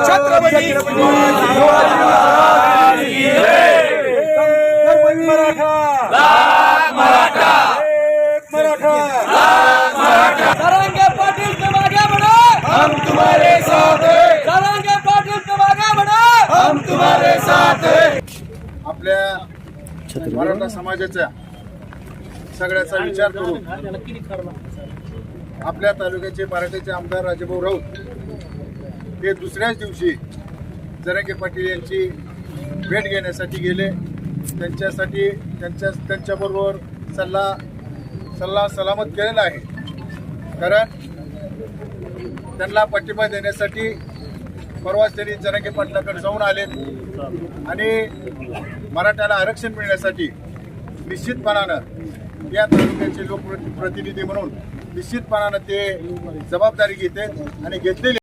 छत्रपती मराठा सारंगे पाटील तुम आगे बढ़ो, हम तुम्हारे साथ हैं, सारंगे पाटील तुम आगे बढ़ो, हम तुम्हारे साथ हैं। आपल्या मराठा समाजाच्या सगळ्याचा विचार करून आपल्या तालुक्याचे मराठीचे आमदार राजाभाऊ राऊत हे दुसऱ्याच दिवशी जरांगे पाटील यांची भेट घेण्यासाठी गेले. त्यांच्याबरोबर सल्ला सलामत केलेला आहे. कारण त्यांना पाठिंबा देण्यासाठी परवाच त्यांनी जरांगे पाटलाकडे जाऊन आले आणि मराठ्याला आरक्षण मिळण्यासाठी निश्चितपणानं या तालुक्याचे लोकप्रतिनिधी म्हणून निश्चितपणानं ते जबाबदारी घेते आणि घेतलेली